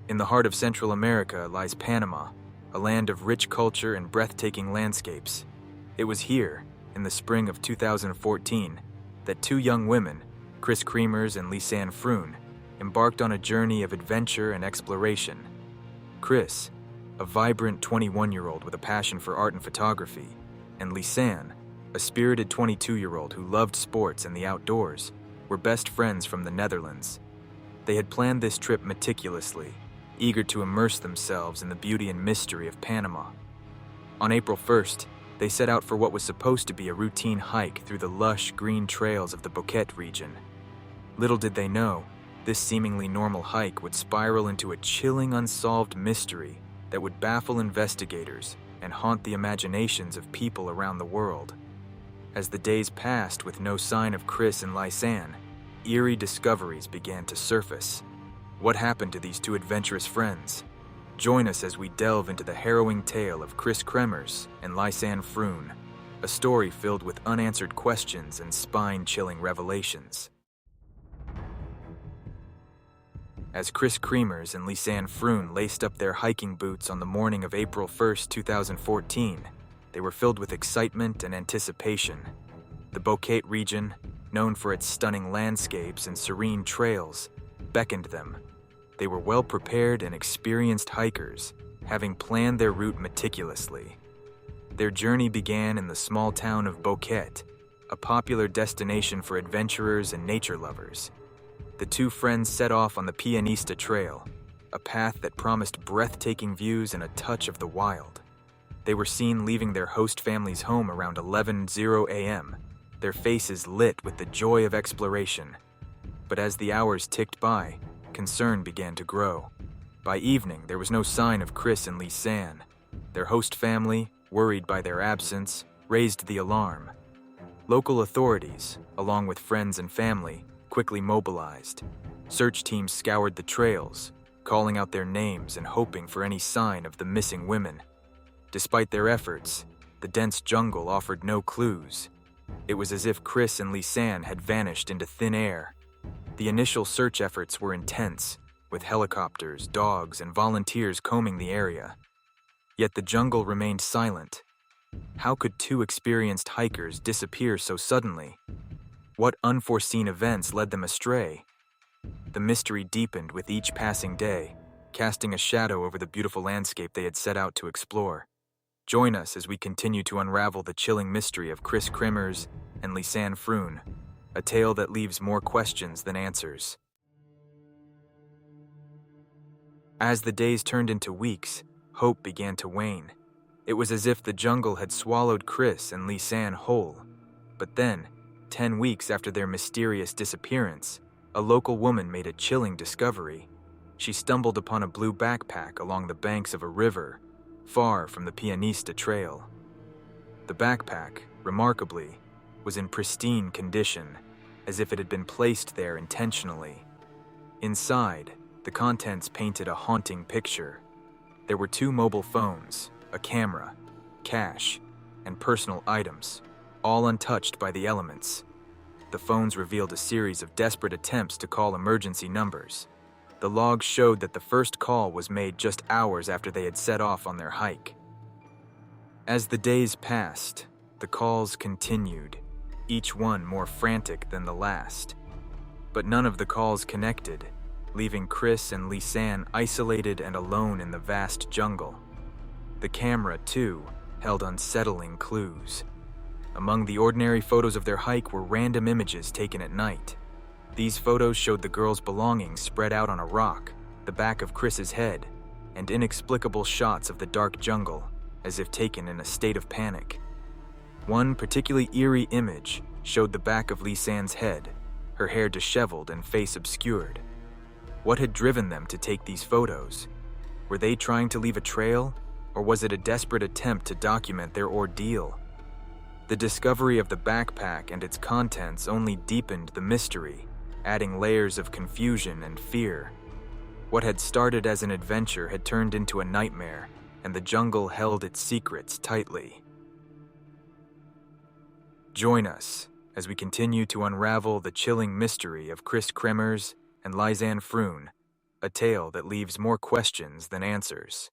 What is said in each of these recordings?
In the heart of Central America lies Panama, a land of rich culture and breathtaking landscapes. It was here, in the spring of 2014, that two young women, Kris Kremers and Lisanne Froon, embarked on a journey of adventure and exploration. Kris, a vibrant 21-year-old with a passion for art and photography, and Lisanne, a spirited 22-year-old who loved sports and the outdoors, were best friends from the Netherlands. They had planned this trip meticulously, eager to immerse themselves in the beauty and mystery of Panama. On April 1st, they set out for what was supposed to be a routine hike through the lush green trails of the Boquete region. Little did they know, this seemingly normal hike would spiral into a chilling unsolved mystery that would baffle investigators and haunt the imaginations of people around the world. As the days passed with no sign of Kris and Lisanne, eerie discoveries began to surface. What happened to these two adventurous friends? Join us as we delve into the harrowing tale of Kris Kremers and Lisanne Froon, a story filled with unanswered questions and spine-chilling revelations. As Kris Kremers and Lisanne Froon laced up their hiking boots on the morning of April 1st, 2014, they were filled with excitement and anticipation. The Boquete region, known for its stunning landscapes and serene trails, beckoned them. They were well-prepared and experienced hikers, having planned their route meticulously. Their journey began in the small town of Boquete, a popular destination for adventurers and nature lovers. The two friends set off on the Pianista trail, a path that promised breathtaking views and a touch of the wild. They were seen leaving their host family's home around 11:00 a.m., their faces lit with the joy of exploration. But as the hours ticked by, concern began to grow. By evening, there was no sign of Kris and Lisanne. Their host family, worried by their absence, raised the alarm. Local authorities, along with friends and family, quickly mobilized. Search teams scoured the trails, calling out their names and hoping for any sign of the missing women. Despite their efforts, the dense jungle offered no clues. It was as if Kris and Lisanne had vanished into thin air. The initial search efforts were intense, with helicopters, dogs, and volunteers combing the area. Yet the jungle remained silent. How could two experienced hikers disappear so suddenly? What unforeseen events led them astray? The mystery deepened with each passing day, casting a shadow over the beautiful landscape they had set out to explore. Join us as we continue to unravel the chilling mystery of Kris Kremers and Lisanne Froon, a tale that leaves more questions than answers. As the days turned into weeks, hope began to wane. It was as if the jungle had swallowed Kris and Lisanne whole. But then, 10 weeks after their mysterious disappearance, a local woman made a chilling discovery. She stumbled upon a blue backpack along the banks of a river, far from the Pianista trail. The backpack, remarkably, was in pristine condition, as if it had been placed there intentionally. Inside, the contents painted a haunting picture. There were 2 mobile phones, a camera, cash, and personal items, all untouched by the elements. The phones revealed a series of desperate attempts to call emergency numbers. The logs showed that the first call was made just hours after they had set off on their hike. As the days passed, the calls continued, each one more frantic than the last. But none of the calls connected, leaving Kris and Lisanne isolated and alone in the vast jungle. The camera, too, held unsettling clues. Among the ordinary photos of their hike were random images taken at night. These photos showed the girls' belongings spread out on a rock, the back of Kris's head, and inexplicable shots of the dark jungle, as if taken in a state of panic. One particularly eerie image showed the back of Lisanne's head, her hair disheveled and face obscured. What had driven them to take these photos? Were they trying to leave a trail, or was it a desperate attempt to document their ordeal? The discovery of the backpack and its contents only deepened the mystery, adding layers of confusion and fear. What had started as an adventure had turned into a nightmare, and the jungle held its secrets tightly. Join us as we continue to unravel the chilling mystery of Kris Kremers and Lisanne Froon, a tale that leaves more questions than answers.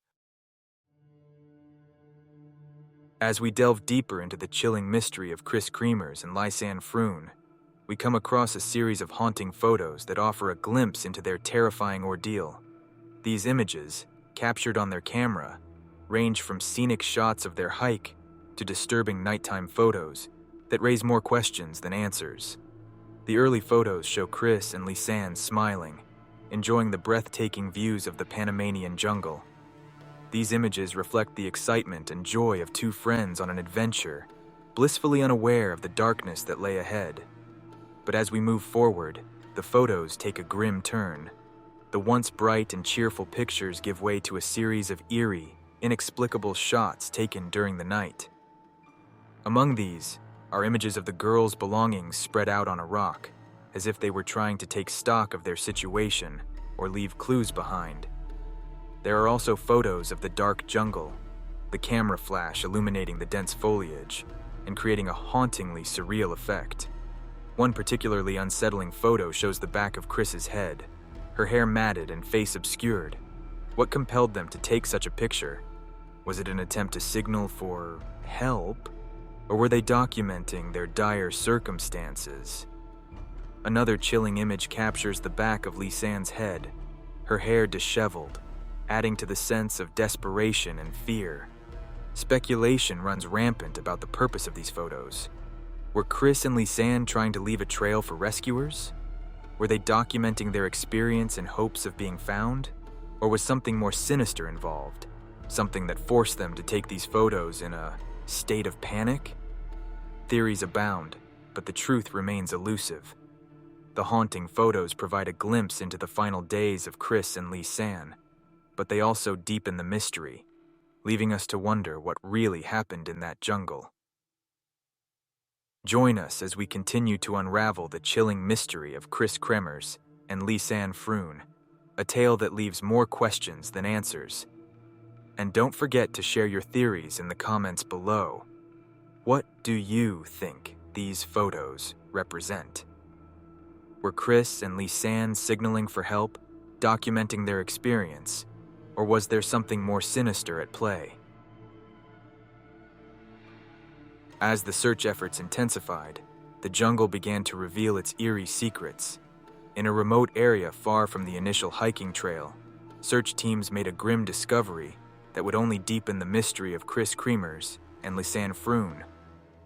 As we delve deeper into the chilling mystery of Kris Kremers and Lisanne Froon, we come across a series of haunting photos that offer a glimpse into their terrifying ordeal. These images, captured on their camera, range from scenic shots of their hike to disturbing nighttime photos that raise more questions than answers. The early photos show Kris and Lisanne smiling, enjoying the breathtaking views of the Panamanian jungle. These images reflect the excitement and joy of two friends on an adventure, blissfully unaware of the darkness that lay ahead. But as we move forward, the photos take a grim turn. The once bright and cheerful pictures give way to a series of eerie, inexplicable shots taken during the night. Among these are images of the girls' belongings spread out on a rock, as if they were trying to take stock of their situation or leave clues behind. There are also photos of the dark jungle, the camera flash illuminating the dense foliage and creating a hauntingly surreal effect. One particularly unsettling photo shows the back of Kris's head, her hair matted and face obscured. What compelled them to take such a picture? Was it an attempt to signal for help, or were they documenting their dire circumstances? Another chilling image captures the back of Lisanne's head, her hair disheveled, adding to the sense of desperation and fear. Speculation runs rampant about the purpose of these photos. Were Kris and Lisanne trying to leave a trail for rescuers? Were they documenting their experience in hopes of being found? Or was something more sinister involved? Something that forced them to take these photos in a state of panic? Theories abound, but the truth remains elusive. The haunting photos provide a glimpse into the final days of Kris and Lisanne, but they also deepen the mystery, leaving us to wonder what really happened in that jungle. Join us as we continue to unravel the chilling mystery of Kris Kremers and Lisanne Froon, a tale that leaves more questions than answers. And don't forget to share your theories in the comments below. What do you think these photos represent? Were Kris and Lisanne signaling for help, documenting their experience, or was there something more sinister at play? As the search efforts intensified, the jungle began to reveal its eerie secrets. In a remote area far from the initial hiking trail, search teams made a grim discovery that would only deepen the mystery of Kris Kremers and Lisanne Froon.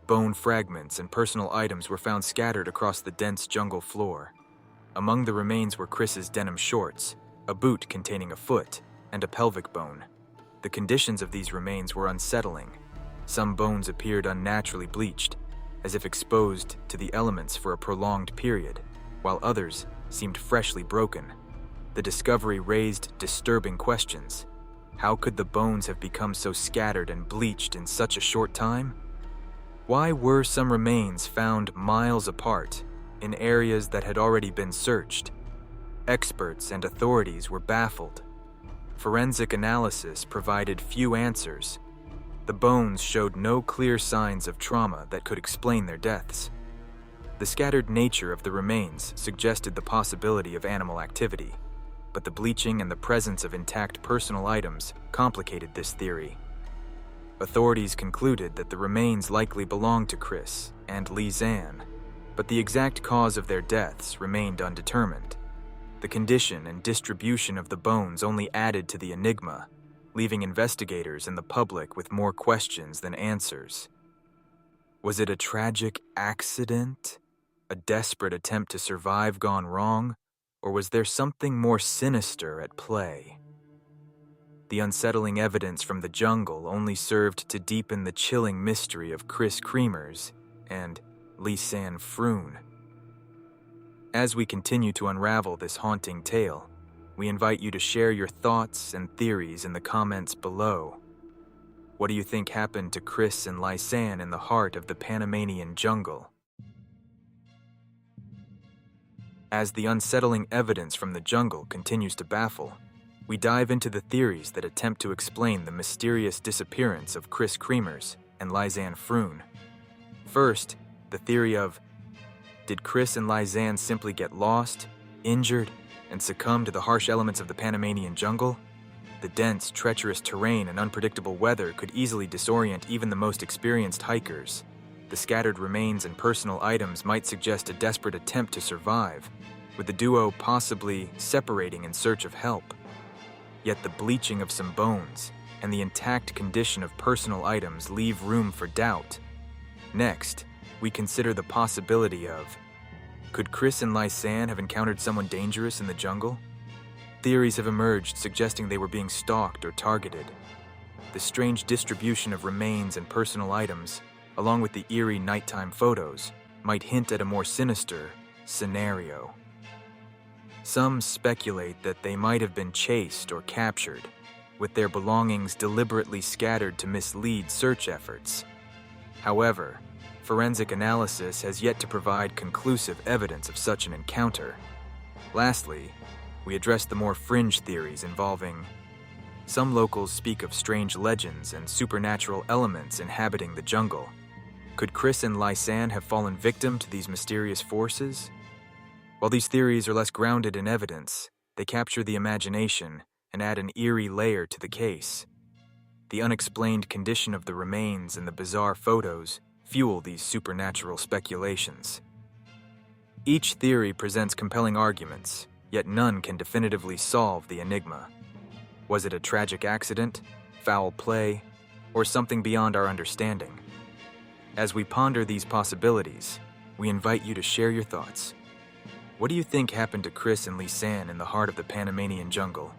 Bone fragments and personal items were found scattered across the dense jungle floor. Among the remains were Kris's denim shorts, a boot containing a foot, and a pelvic bone. The conditions of these remains were unsettling. Some bones appeared unnaturally bleached, as if exposed to the elements for a prolonged period, while others seemed freshly broken. The discovery raised disturbing questions. How could the bones have become so scattered and bleached in such a short time? Why were some remains found miles apart in areas that had already been searched? Experts and authorities were baffled. Forensic analysis provided few answers. The bones showed no clear signs of trauma that could explain their deaths. The scattered nature of the remains suggested the possibility of animal activity, but the bleaching and the presence of intact personal items complicated this theory. Authorities concluded that the remains likely belonged to Kris and Lisanne, but the exact cause of their deaths remained undetermined. The condition and distribution of the bones only added to the enigma, leaving investigators and the public with more questions than answers. Was it a tragic accident? A desperate attempt to survive gone wrong? Or was there something more sinister at play? The unsettling evidence from the jungle only served to deepen the chilling mystery of Kris Kremers and Lisanne Froon. As we continue to unravel this haunting tale, we invite you to share your thoughts and theories in the comments below. What do you think happened to Kris and Lisanne in the heart of the Panamanian jungle? As the unsettling evidence from the jungle continues to baffle, we dive into the theories that attempt to explain the mysterious disappearance of Kris Kremers and Lisanne Froon. First, the theory of, did Kris and Lisanne simply get lost, injured, and succumb to the harsh elements of the Panamanian jungle? The dense, treacherous terrain and unpredictable weather could easily disorient even the most experienced hikers. The scattered remains and personal items might suggest a desperate attempt to survive, with the duo possibly separating in search of help. Yet the bleaching of some bones and the intact condition of personal items leave room for doubt. Next, we consider the possibility of, could Kris and Lisanne have encountered someone dangerous in the jungle? Theories have emerged suggesting they were being stalked or targeted. The strange distribution of remains and personal items, along with the eerie nighttime photos, might hint at a more sinister scenario. Some speculate that they might have been chased or captured, with their belongings deliberately scattered to mislead search efforts. However, forensic analysis has yet to provide conclusive evidence of such an encounter. Lastly, we address the more fringe theories involving. Some locals speak of strange legends and supernatural elements inhabiting the jungle. Could Kris and Lisanne have fallen victim to these mysterious forces? While these theories are less grounded in evidence, they capture the imagination and add an eerie layer to the case. The unexplained condition of the remains and the bizarre photos fuel these supernatural speculations. Each theory presents compelling arguments, yet none can definitively solve the enigma. Was it a tragic accident, foul play, or something beyond our understanding? As we ponder these possibilities, we invite you to share your thoughts. What do you think happened to Kris and Lisanne in the heart of the Panamanian jungle?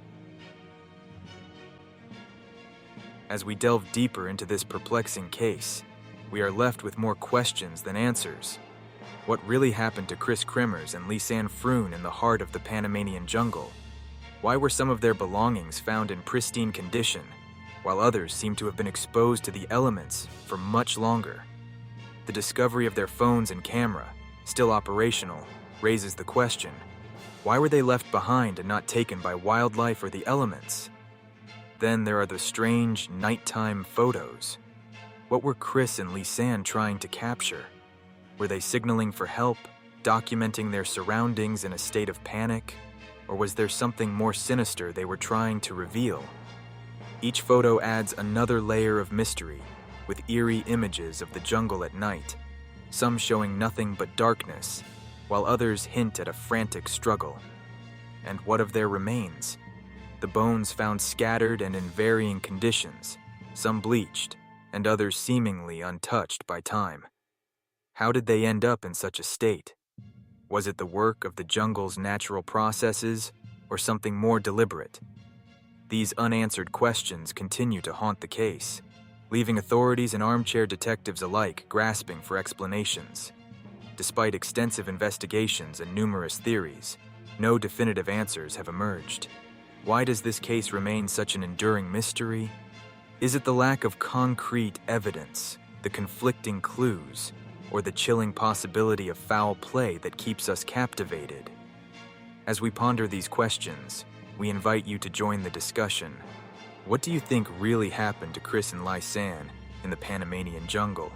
As we delve deeper into this perplexing case, we are left with more questions than answers. What really happened to Kris Kremers and Lisanne Froon in the heart of the Panamanian jungle? Why were some of their belongings found in pristine condition, while others seem to have been exposed to the elements for much longer? The discovery of their phones and camera, still operational, raises the question, why were they left behind and not taken by wildlife or the elements? Then there are the strange nighttime photos. What were Kris and Lisanne trying to capture? Were they signaling for help, documenting their surroundings in a state of panic? Or was there something more sinister they were trying to reveal? Each photo adds another layer of mystery, with eerie images of the jungle at night, some showing nothing but darkness, while others hint at a frantic struggle. And what of their remains? The bones found scattered and in varying conditions, some bleached, and others seemingly untouched by time. How did they end up in such a state? Was it the work of the jungle's natural processes, or something more deliberate? These unanswered questions continue to haunt the case, leaving authorities and armchair detectives alike grasping for explanations. Despite extensive investigations and numerous theories, no definitive answers have emerged. Why does this case remain such an enduring mystery? Is it the lack of concrete evidence, the conflicting clues, or the chilling possibility of foul play that keeps us captivated? As we ponder these questions, we invite you to join the discussion. What do you think really happened to Kris and Lisanne in the Panamanian jungle?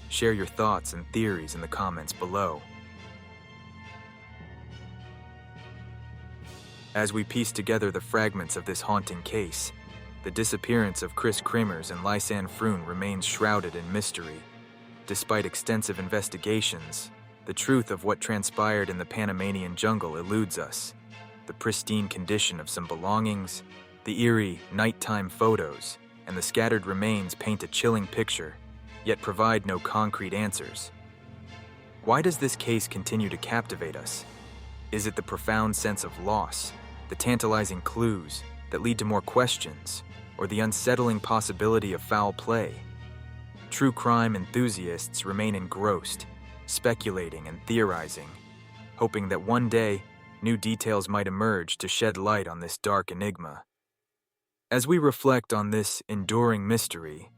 Share your thoughts and theories in the comments below. As we piece together the fragments of this haunting case, the disappearance of Kris Kremers and Lisanne Froon remains shrouded in mystery. Despite extensive investigations, the truth of what transpired in the Panamanian jungle eludes us. The pristine condition of some belongings, the eerie nighttime photos, and the scattered remains paint a chilling picture, yet provide no concrete answers. Why does this case continue to captivate us? Is it the profound sense of loss, the tantalizing clues that lead to more questions, or the unsettling possibility of foul play? True crime enthusiasts remain engrossed, speculating and theorizing, hoping that one day new details might emerge to shed light on this dark enigma. As we reflect on this enduring mystery,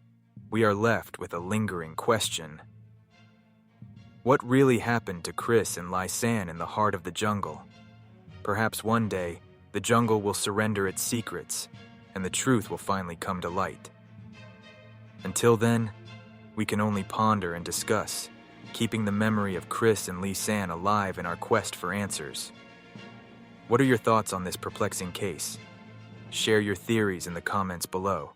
we are left with a lingering question. What really happened to Kris and Lisanne in the heart of the jungle? Perhaps one day, the jungle will surrender its secrets, and the truth will finally come to light. Until then, we can only ponder and discuss, keeping the memory of Kris and Lisanne alive in our quest for answers. What are your thoughts on this perplexing case? Share your theories in the comments below.